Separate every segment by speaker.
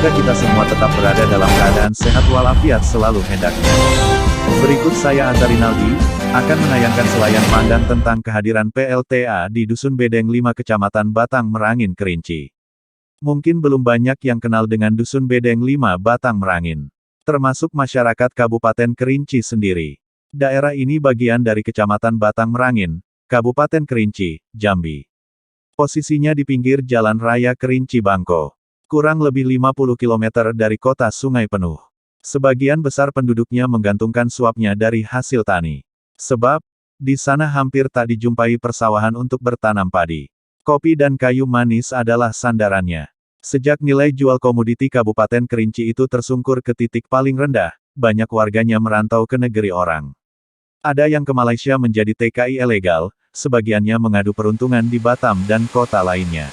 Speaker 1: Semoga kita semua tetap berada dalam keadaan sehat walafiat selalu hendaknya. Berikut saya Azarinaldi, akan menayangkan selayan pandang tentang kehadiran PLTA di Dusun Bedeng 5 Kecamatan Batang Merangin Kerinci. Mungkin belum banyak yang kenal dengan Dusun Bedeng 5 Batang Merangin, termasuk masyarakat Kabupaten Kerinci sendiri. Daerah ini bagian dari Kecamatan Batang Merangin, Kabupaten Kerinci, Jambi. Posisinya di pinggir Jalan Raya Kerinci Bangko, kurang lebih 50 km dari kota Sungai Penuh. Sebagian besar penduduknya menggantungkan suapnya dari hasil tani. Sebab, di sana hampir tak dijumpai persawahan untuk bertanam padi. Kopi dan kayu manis adalah sandarannya. Sejak nilai jual komoditi Kabupaten Kerinci itu tersungkur ke titik paling rendah, banyak warganya merantau ke negeri orang. Ada yang ke Malaysia menjadi TKI ilegal, sebagiannya mengadu peruntungan di Batam dan kota lainnya.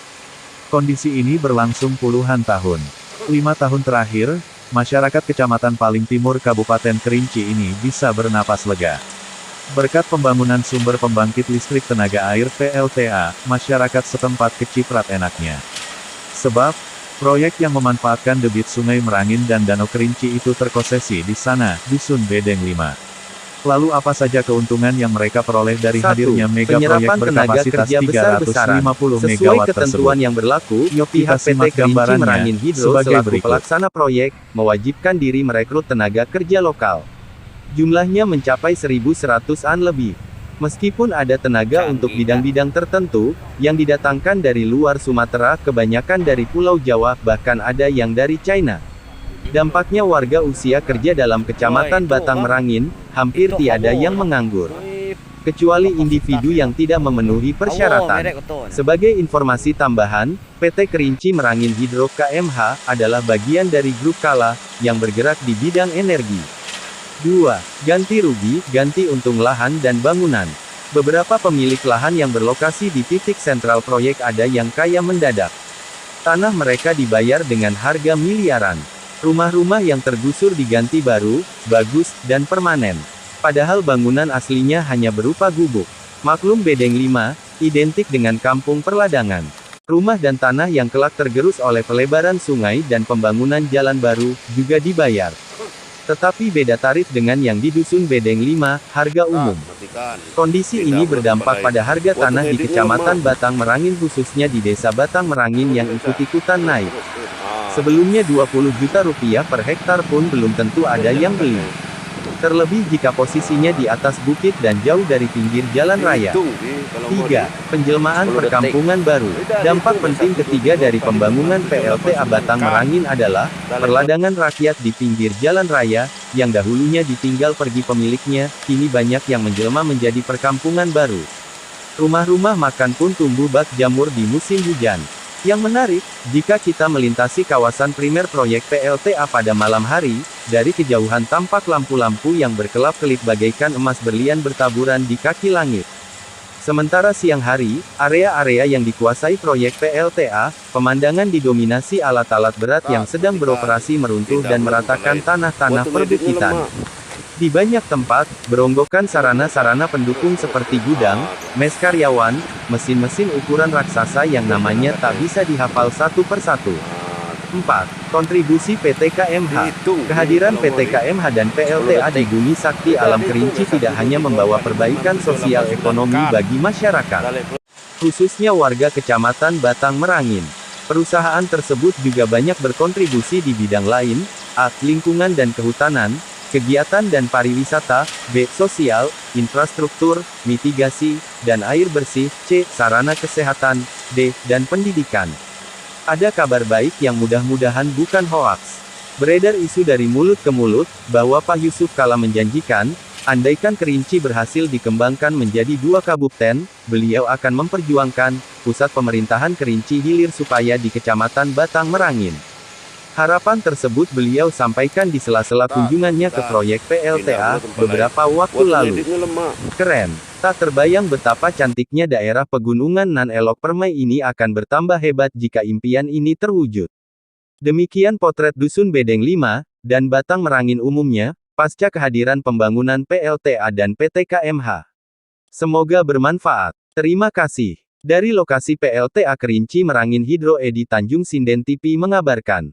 Speaker 1: Kondisi ini berlangsung puluhan tahun. 5 tahun terakhir, masyarakat Kecamatan paling timur Kabupaten Kerinci ini bisa bernapas lega. Berkat pembangunan sumber pembangkit listrik tenaga air PLTA, masyarakat setempat keciprat enaknya. Sebab, proyek yang memanfaatkan debit Sungai Merangin dan Danau Kerinci itu terkonsesi di sana, Dusun Bedeng 5. Lalu apa saja keuntungan yang mereka peroleh dari hadirnya mega proyek berkapasitas 350
Speaker 2: sesuai
Speaker 1: MW
Speaker 2: ketentuan
Speaker 1: tersebut?
Speaker 2: yang berlaku,
Speaker 1: Kita
Speaker 2: pihak PT
Speaker 1: simak
Speaker 2: Kerinci
Speaker 1: gambarannya
Speaker 2: Merangin Hidro
Speaker 1: sebagai
Speaker 2: selaku
Speaker 1: berikut.
Speaker 2: pelaksana proyek, mewajibkan diri merekrut tenaga kerja lokal. Jumlahnya mencapai 1.100-an lebih. Meskipun ada tenaga untuk bidang-bidang tertentu, yang didatangkan dari luar Sumatera, kebanyakan dari Pulau Jawa, bahkan ada yang dari China. Dampaknya warga usia kerja dalam Kecamatan Batang Merangin, hampir tiada yang menganggur. Kecuali individu yang tidak memenuhi persyaratan. Sebagai informasi tambahan, PT Kerinci Merangin Hidro KMH, adalah bagian dari grup Kala, yang bergerak di bidang energi. 2. Ganti rugi, ganti untung lahan dan bangunan. Beberapa pemilik lahan yang berlokasi di titik sentral proyek ada yang kaya mendadak. Tanah mereka dibayar dengan harga miliaran. Rumah-rumah yang tergusur diganti baru, bagus, dan permanen. Padahal bangunan aslinya hanya berupa gubuk. Maklum Bedeng 5, identik dengan kampung perladangan. Rumah dan tanah yang kelak tergerus oleh pelebaran sungai dan pembangunan jalan baru, juga dibayar. Tetapi beda tarif dengan yang di Dusun Bedeng 5, harga umum. Kondisi ini berdampak pada harga tanah di Kecamatan Batang Merangin khususnya di Desa Batang Merangin yang ikut-ikutan naik. Sebelumnya 20 juta rupiah per hektar pun belum tentu ada yang beli. Terlebih jika posisinya di atas bukit dan jauh dari pinggir jalan raya. 3. Penjelmaan perkampungan baru. Dampak penting ketiga dari pembangunan PLTA Batang Merangin adalah perladangan rakyat di pinggir jalan raya, yang dahulunya ditinggal pergi pemiliknya, kini banyak yang menjelma menjadi perkampungan baru. Rumah-rumah makan pun tumbuh bak jamur di musim hujan. Yang menarik, jika kita melintasi kawasan primer proyek PLTA pada malam hari, dari kejauhan tampak lampu-lampu yang berkelap-kelip bagaikan emas berlian bertaburan di kaki langit. Sementara siang hari, area-area yang dikuasai proyek PLTA, pemandangan didominasi alat-alat berat yang sedang beroperasi meruntuh dan meratakan tanah-tanah perbukitan. Di banyak tempat, beronggokan sarana-sarana pendukung seperti gudang, mes karyawan, mesin-mesin ukuran raksasa yang namanya tak bisa dihafal satu persatu. 4. Kontribusi PT KMH. Kehadiran PT KMH dan PLTA di Bumi Sakti Alam Kerinci tidak hanya membawa perbaikan sosial ekonomi bagi masyarakat, khususnya warga Kecamatan Batang Merangin. Perusahaan tersebut juga banyak berkontribusi di bidang lain, A. Lingkungan dan kehutanan, kegiatan dan pariwisata, B. Sosial, infrastruktur, mitigasi, dan air bersih, C. Sarana kesehatan, D. Dan pendidikan. Ada kabar baik yang mudah-mudahan bukan hoaks. Beredar isu dari mulut ke mulut, bahwa Pak Yusuf Kala menjanjikan, andaikan Kerinci berhasil dikembangkan menjadi 2 kabupaten, beliau akan memperjuangkan, pusat pemerintahan Kerinci Hilir supaya di Kecamatan Batang Merangin. Harapan tersebut beliau sampaikan di sela-sela kunjungannya ke proyek PLTA, beberapa waktu lalu. Keren. Tak terbayang betapa cantiknya daerah pegunungan nan elok permai ini akan bertambah hebat jika impian ini terwujud. Demikian potret Dusun Bedeng 5, dan Batang Merangin umumnya, pasca kehadiran pembangunan PLTA dan PT KMH. Semoga bermanfaat. Terima kasih. Dari lokasi PLTA Kerinci Merangin Hidro Edi Tanjung Sinden TV mengabarkan.